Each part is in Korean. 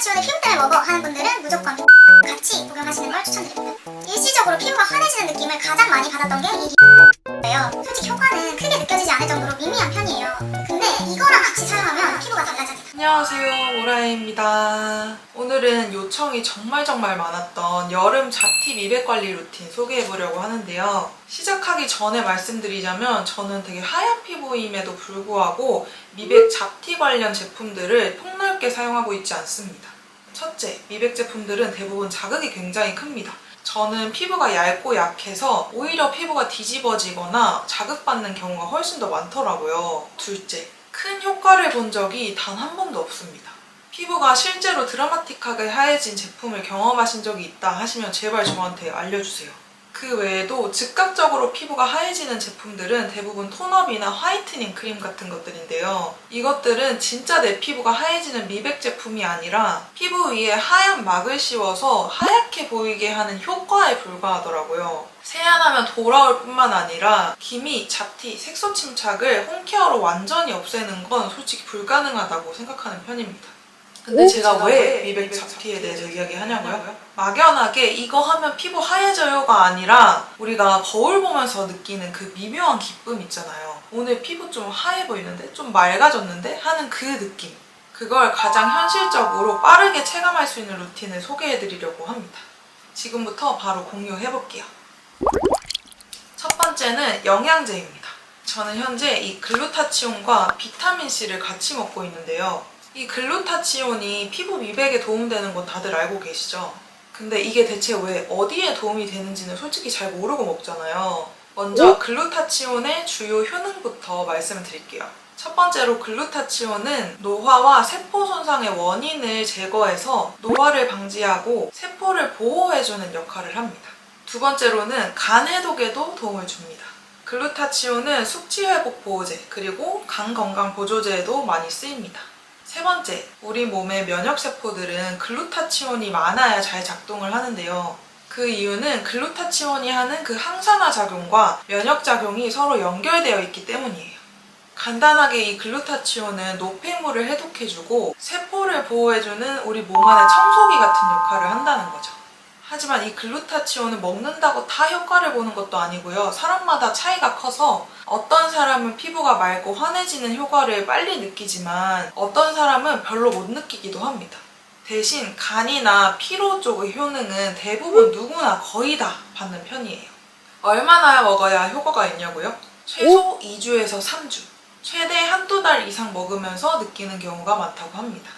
글루타치온을 피부 때문에 먹어 하는 분들은 무조건 같이 복용하시는 걸 추천드립니다. 일시적으로 피부가 환해지는 느낌을 가장 많이 받았던 게 이예요. 솔직히 효과는 크게 느껴지지 않을 정도로 미미한 편이에요. 근데 이거랑 같이 사용하면 피부가 달라져요. 안녕하세요, 오라입니다. 오늘은 요청이 정말 많았던 여름 잡티 미백 관리 루틴 소개해보려고 하는데요. 시작하기 전에 말씀드리자면 저는 되게 하얀 피부임에도 불구하고 미백 잡티 관련 제품들을 폭넓게 사용하고 있지 않습니다. 첫째, 미백 제품들은 대부분 자극이 굉장히 큽니다. 저는 피부가 얇고 약해서 오히려 피부가 뒤집어지거나 자극받는 경우가 훨씬 더 많더라고요. 둘째, 큰 효과를 본 적이 단 한 번도 없습니다. 피부가 실제로 드라마틱하게 하얘진 제품을 경험하신 적이 있다 하시면 제발 저한테 알려주세요. 그 외에도 즉각적으로 피부가 하얘지는 제품들은 대부분 톤업이나 화이트닝 크림 같은 것들인데요. 이것들은 진짜 내 피부가 하얘지는 미백 제품이 아니라 피부 위에 하얀 막을 씌워서 하얗게 보이게 하는 효과에 불과하더라고요. 세안하면 돌아올 뿐만 아니라 기미, 잡티, 색소 침착을 홈케어로 완전히 없애는 건 솔직히 불가능하다고 생각하는 편입니다. 근데 제가 왜 미백 잡티에 대해서 이야기하냐고요? 막연하게 이거 하면 피부 하얘져요가 아니라 우리가 거울 보면서 느끼는 그 미묘한 기쁨 있잖아요. 오늘 피부 좀 하얘 보이는데? 좀 맑아졌는데? 하는 그 느낌. 그걸 가장 현실적으로 빠르게 체감할 수 있는 루틴을 소개해드리려고 합니다. 지금부터 바로 공유해볼게요. 첫 번째는 영양제입니다. 저는 현재 이 글루타치온과 비타민C를 같이 먹고 있는데요. 이 글루타치온이 피부 미백에 도움되는 건 다들 알고 계시죠? 근데 이게 대체 왜 어디에 도움이 되는지는 솔직히 잘 모르고 먹잖아요. 먼저 글루타치온의 주요 효능부터 말씀을 드릴게요. 첫 번째로 글루타치온은 노화와 세포 손상의 원인을 제거해서 노화를 방지하고 세포를 보호해주는 역할을 합니다. 두 번째로는 간 해독에도 도움을 줍니다. 글루타치온은 숙취 회복 보호제 그리고 간 건강 보조제에도 많이 쓰입니다. 세 번째, 우리 몸의 면역세포들은 글루타치온이 많아야 잘 작동을 하는데요. 그 이유는 글루타치온이 하는 그 항산화 작용과 면역작용이 서로 연결되어 있기 때문이에요. 간단하게 이 글루타치온은 노폐물을 해독해주고 세포를 보호해주는 우리 몸 안의 청소기 같은 역할을 한다는 거죠. 하지만 이 글루타치온을 먹는다고 다 효과를 보는 것도 아니고요. 사람마다 차이가 커서 어떤 사람은 피부가 맑고 환해지는 효과를 빨리 느끼지만 어떤 사람은 별로 못 느끼기도 합니다. 대신 간이나 피로 쪽의 효능은 대부분 누구나 거의 다 받는 편이에요. 얼마나 먹어야 효과가 있냐고요? 최소 2주에서 3주, 최대 한두 달 이상 먹으면서 느끼는 경우가 많다고 합니다.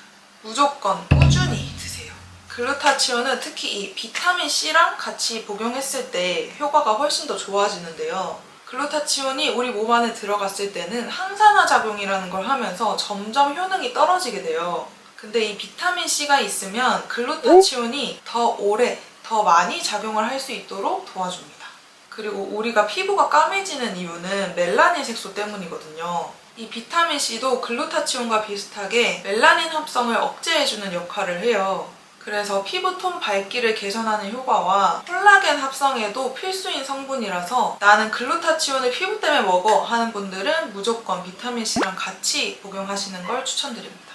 무조건 꾸준히 드세요. 글루타치온은 특히 이 비타민C랑 같이 복용했을 때 효과가 훨씬 더 좋아지는데요. 글루타치온이 우리 몸 안에 들어갔을 때는 항산화 작용이라는 걸 하면서 점점 효능이 떨어지게 돼요. 근데 이 비타민C가 있으면 글루타치온이 더 오래, 더 많이 작용을 할 수 있도록 도와줍니다. 그리고 우리가 피부가 까매지는 이유는 멜라닌 색소 때문이거든요. 이 비타민C도 글루타치온과 비슷하게 멜라닌 합성을 억제해주는 역할을 해요. 그래서 피부톤 밝기를 개선하는 효과와 콜라겐 합성에도 필수인 성분이라서 나는 글루타치온을 피부 때문에 먹어 하는 분들은 무조건 비타민C랑 같이 복용하시는 걸 추천드립니다.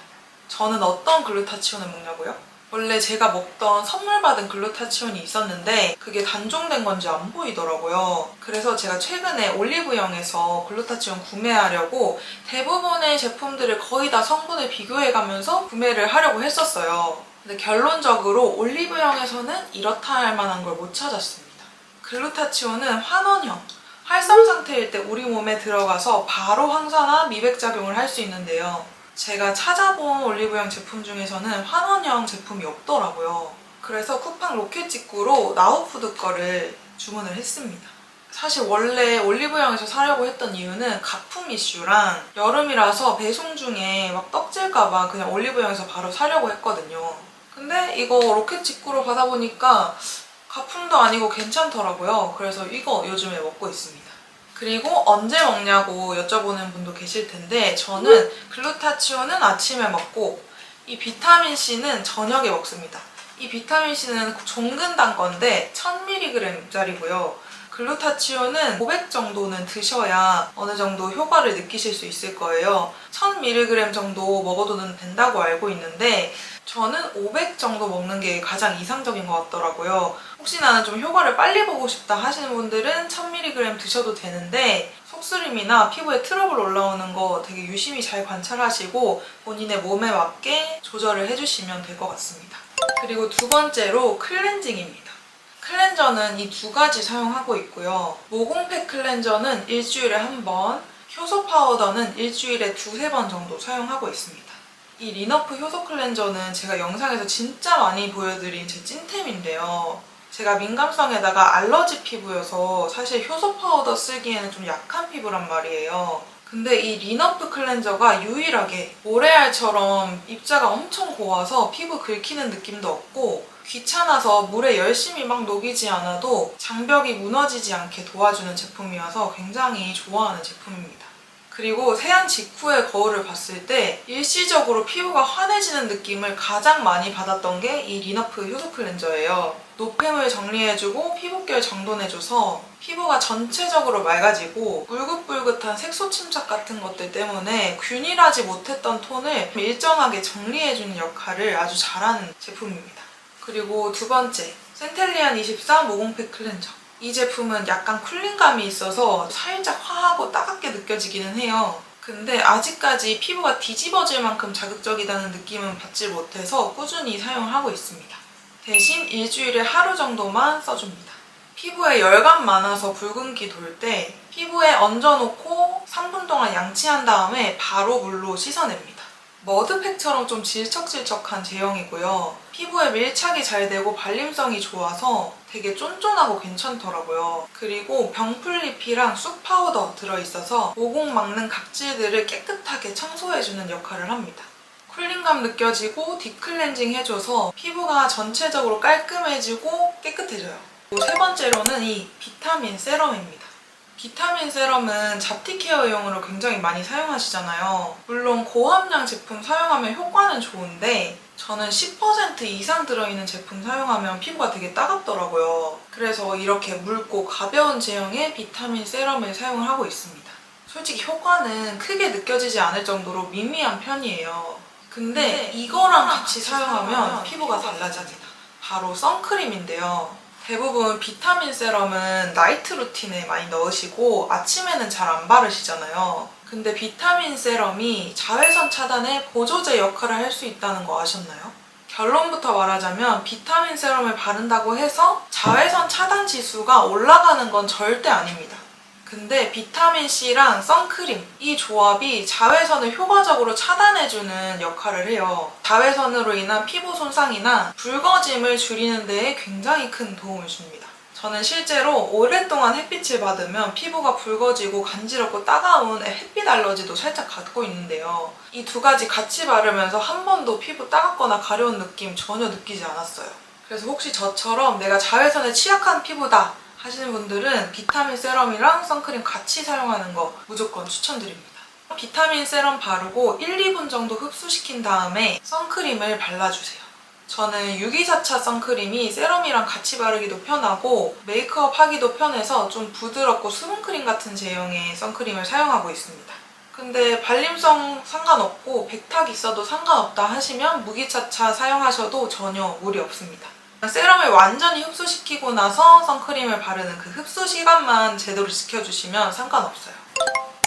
저는 어떤 글루타치온을 먹냐고요? 원래 제가 먹던 선물 받은 글루타치온이 있었는데 그게 단종된 건지 안 보이더라고요. 그래서 제가 최근에 올리브영에서 글루타치온 구매하려고 대부분의 제품들을 거의 다 성분을 비교해가면서 구매를 하려고 했었어요. 근데 결론적으로 올리브영에서는 이렇다 할 만한 걸 못 찾았습니다. 글루타치온은 환원형, 활성 상태일 때 우리 몸에 들어가서 바로 항산화, 미백 작용을 할 수 있는데요. 제가 찾아본 올리브영 제품 중에서는 환원형 제품이 없더라고요. 그래서 쿠팡 로켓 직구로 나우푸드 거를 주문을 했습니다. 사실 원래 올리브영에서 사려고 했던 이유는 가품 이슈랑 여름이라서 배송 중에 막 떡질까봐 그냥 올리브영에서 바로 사려고 했거든요. 근데 이거 로켓 직구로 받아보니까 가품도 아니고 괜찮더라고요. 그래서 이거 요즘에 먹고 있습니다. 그리고 언제 먹냐고 여쭤보는 분도 계실 텐데 저는 글루타치온은 아침에 먹고 이 비타민C는 저녁에 먹습니다. 이 비타민C는 종근당 건데 1000mg짜리고요. 글루타치온은 500 정도는 드셔야 어느 정도 효과를 느끼실 수 있을 거예요. 1000mg 정도 먹어도 된다고 알고 있는데 저는 500 정도 먹는 게 가장 이상적인 것 같더라고요. 혹시 나는 좀 효과를 빨리 보고 싶다 하시는 분들은 1000mg 드셔도 되는데 속쓰림이나 피부에 트러블 올라오는 거 되게 유심히 잘 관찰하시고 본인의 몸에 맞게 조절을 해주시면 될 것 같습니다. 그리고 두 번째로 클렌징입니다. 클렌저는 이 두 가지 사용하고 있고요. 모공팩 클렌저는 일주일에 한 번, 효소 파우더는 일주일에 두세 번 정도 사용하고 있습니다. 이 리너프 효소 클렌저는 제가 영상에서 진짜 많이 보여드린 제 찐템인데요. 제가 민감성에다가 알러지 피부여서 사실 효소 파우더 쓰기에는 좀 약한 피부란 말이에요. 근데 이 리너프 클렌저가 유일하게 모래알처럼 입자가 엄청 고와서 피부 긁히는 느낌도 없고 귀찮아서 물에 열심히 막 녹이지 않아도 장벽이 무너지지 않게 도와주는 제품이어서 굉장히 좋아하는 제품입니다. 그리고 세안 직후의 거울을 봤을 때 일시적으로 피부가 환해지는 느낌을 가장 많이 받았던 게 이 리너프 효소 클렌저예요. 노폐물 정리해주고 피부결 정돈해줘서 피부가 전체적으로 맑아지고 붉긋붉긋한 색소 침착 같은 것들 때문에 균일하지 못했던 톤을 일정하게 정리해주는 역할을 아주 잘하는 제품입니다. 그리고 두 번째, 센텔리안 24 모공팩 클렌저. 이 제품은 약간 쿨링감이 있어서 살짝 화하고 따갑게 느껴지기는 해요. 근데 아직까지 피부가 뒤집어질 만큼 자극적이라는 느낌은 받지 못해서 꾸준히 사용하고 있습니다. 대신 일주일에 하루 정도만 써줍니다. 피부에 열감 많아서 붉은기 돌 때 피부에 얹어놓고 3분 동안 양치한 다음에 바로 물로 씻어냅니다. 머드팩처럼 좀 질척질척한 제형이고요. 피부에 밀착이 잘 되고 발림성이 좋아서 되게 쫀쫀하고 괜찮더라고요. 그리고 병풀잎이랑 쑥 파우더 들어있어서 모공 막는 각질들을 깨끗하게 청소해주는 역할을 합니다. 쿨링감 느껴지고 딥클렌징 해줘서 피부가 전체적으로 깔끔해지고 깨끗해져요. 세 번째로는 이 비타민 세럼입니다. 비타민 세럼은 잡티 케어용으로 굉장히 많이 사용하시잖아요. 물론 고함량 제품 사용하면 효과는 좋은데 저는 10% 이상 들어있는 제품 사용하면 피부가 되게 따갑더라고요. 그래서 이렇게 묽고 가벼운 제형의 비타민 세럼을 사용을 하고 있습니다. 솔직히 효과는 크게 느껴지지 않을 정도로 미미한 편이에요. 근데 이거랑 같이 사용하면 피부가 달라집니다. 바로 선크림인데요. 대부분 비타민 세럼은 나이트 루틴에 많이 넣으시고 아침에는 잘 안 바르시잖아요. 근데 비타민 세럼이 자외선 차단의 보조제 역할을 할 수 있다는 거 아셨나요? 결론부터 말하자면 비타민 세럼을 바른다고 해서 자외선 차단 지수가 올라가는 건 절대 아닙니다. 근데 비타민C랑 선크림 이 조합이 자외선을 효과적으로 차단해주는 역할을 해요. 자외선으로 인한 피부 손상이나 붉어짐을 줄이는 데에 굉장히 큰 도움을 줍니다. 저는 실제로 오랫동안 햇빛을 받으면 피부가 붉어지고 간지럽고 따가운 햇빛 알러지도 살짝 갖고 있는데요. 이 두 가지 같이 바르면서 한 번도 피부 따갑거나 가려운 느낌 전혀 느끼지 않았어요. 그래서 혹시 저처럼 내가 자외선에 취약한 피부다 하시는 분들은 비타민 세럼이랑 선크림 같이 사용하는 거 무조건 추천드립니다. 비타민 세럼 바르고 1, 2분 정도 흡수시킨 다음에 선크림을 발라주세요. 저는 유기자차 선크림이 세럼이랑 같이 바르기도 편하고 메이크업 하기도 편해서 좀 부드럽고 수분크림 같은 제형의 선크림을 사용하고 있습니다. 근데 발림성 상관없고 백탁 있어도 상관없다 하시면 무기자차 사용하셔도 전혀 무리 없습니다. 세럼을 완전히 흡수시키고 나서 선크림을 바르는 그 흡수 시간만 제대로 지켜주시면 상관없어요.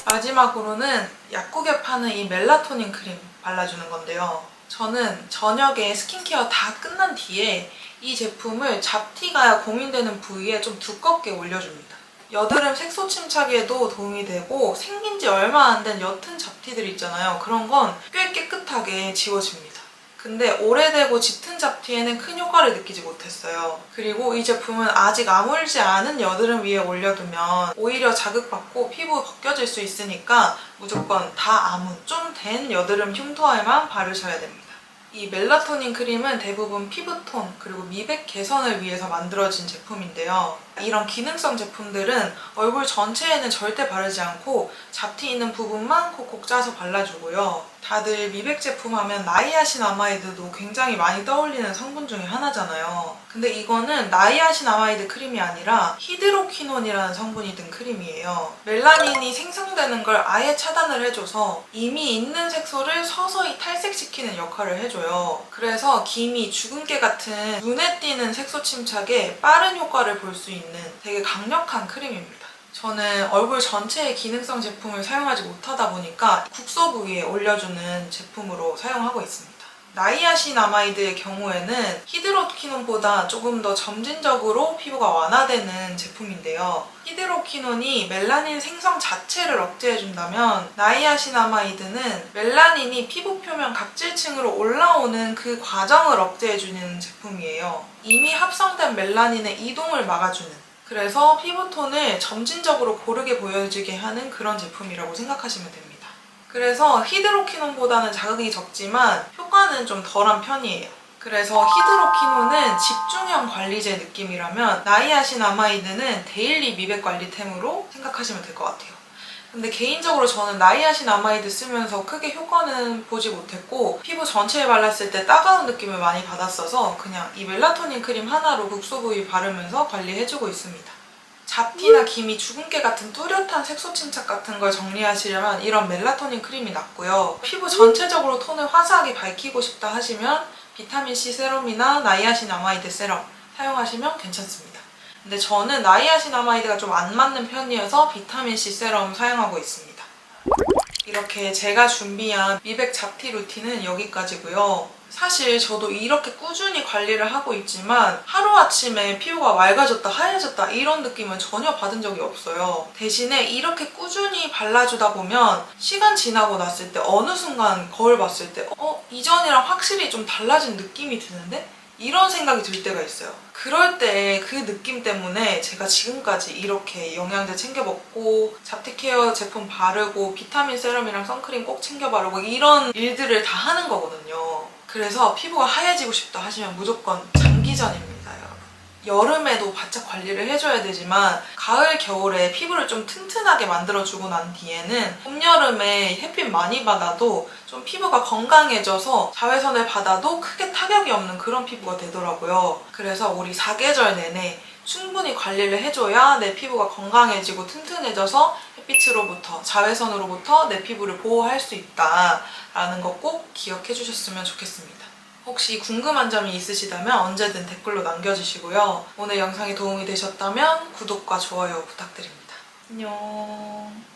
마지막으로는 약국에 파는 이 멜라토닌 크림 발라주는 건데요. 저는 저녁에 스킨케어 다 끝난 뒤에 이 제품을 잡티가 고민되는 부위에 좀 두껍게 올려줍니다. 여드름 색소 침착에도 도움이 되고 생긴 지 얼마 안 된 옅은 잡티들 있잖아요. 그런 건 꽤 깨끗하게 지워집니다. 근데 오래되고 짙은 잡티에는 큰 효과를 느끼지 못했어요. 그리고 이 제품은 아직 아물지 않은 여드름 위에 올려두면 오히려 자극받고 피부 벗겨질 수 있으니까 무조건 다 아문, 좀 된 여드름 흉터에만 바르셔야 됩니다. 이 멜라토닌 크림은 대부분 피부톤 그리고 미백 개선을 위해서 만들어진 제품인데요. 이런 기능성 제품들은 얼굴 전체에는 절대 바르지 않고 잡티 있는 부분만 콕콕 짜서 발라주고요. 다들 미백 제품 하면 나이아신아마이드도 굉장히 많이 떠올리는 성분 중에 하나잖아요. 근데 이거는 나이아신아마이드 크림이 아니라 히드로퀴논이라는 성분이 든 크림이에요. 멜라닌이 생성되는 걸 아예 차단을 해줘서 이미 있는 색소를 서서히 탈색시키는 역할을 해줘요. 그래서 기미, 주근깨 같은 눈에 띄는 색소 침착에 빠른 효과를 볼 수 있는 되게 강력한 크림입니다. 저는 얼굴 전체의 기능성 제품을 사용하지 못하다 보니까 국소 부위에 올려주는 제품으로 사용하고 있습니다. 나이아신아마이드의 경우에는 히드로퀴논보다 조금 더 점진적으로 피부가 완화되는 제품인데요. 히드로퀴논이 멜라닌 생성 자체를 억제해준다면 나이아신아마이드는 멜라닌이 피부 표면 각질층으로 올라오는 그 과정을 억제해주는 제품이에요. 이미 합성된 멜라닌의 이동을 막아주는, 그래서 피부톤을 점진적으로 고르게 보여지게 하는 그런 제품이라고 생각하시면 됩니다. 그래서 히드로퀴논보다는 자극이 적지만 효과는 좀 덜한 편이에요. 그래서 히드로퀴논은 집중형 관리제 느낌이라면 나이아신아마이드는 데일리 미백 관리템으로 생각하시면 될 것 같아요. 근데 개인적으로 저는 나이아신아마이드 쓰면서 크게 효과는 보지 못했고 피부 전체에 발랐을 때 따가운 느낌을 많이 받았어서 그냥 이 멜라토닌 크림 하나로 국소 부위 바르면서 관리해주고 있습니다. 잡티나 기미, 주근깨 같은 뚜렷한 색소 침착 같은 걸 정리하시려면 이런 멜라토닌 크림이 낫고요. 피부 전체적으로 톤을 화사하게 밝히고 싶다 하시면 비타민C 세럼이나 나이아신아마이드 세럼 사용하시면 괜찮습니다. 근데 저는 나이아신아마이드가 좀 안 맞는 편이어서 비타민C 세럼 사용하고 있습니다. 이렇게 제가 준비한 미백 잡티 루틴은 여기까지고요. 사실 저도 이렇게 꾸준히 관리를 하고 있지만 하루아침에 피부가 맑아졌다, 하얘졌다 이런 느낌은 전혀 받은 적이 없어요. 대신에 이렇게 꾸준히 발라주다 보면 시간 지나고 났을 때 어느 순간 거울 봤을 때 이전이랑 확실히 좀 달라진 느낌이 드는데? 이런 생각이 들 때가 있어요. 그럴 때 그 느낌 때문에 제가 지금까지 이렇게 영양제 챙겨 먹고 잡티 케어 제품 바르고 비타민 세럼이랑 선크림 꼭 챙겨 바르고 이런 일들을 다 하는 거거든요. 그래서 피부가 하얘지고 싶다 하시면 무조건 장기전입니다, 여러분. 여름에도 바짝 관리를 해줘야 되지만 가을, 겨울에 피부를 좀 튼튼하게 만들어주고 난 뒤에는 봄, 여름에 햇빛 많이 받아도 좀 피부가 건강해져서 자외선을 받아도 크게 타격이 없는 그런 피부가 되더라고요. 그래서 우리 4계절 내내 충분히 관리를 해줘야 내 피부가 건강해지고 튼튼해져서 햇빛으로부터, 자외선으로부터 내 피부를 보호할 수 있다라는 거 꼭 기억해 주셨으면 좋겠습니다. 혹시 궁금한 점이 있으시다면 언제든 댓글로 남겨주시고요. 오늘 영상이 도움이 되셨다면 구독과 좋아요 부탁드립니다. 안녕.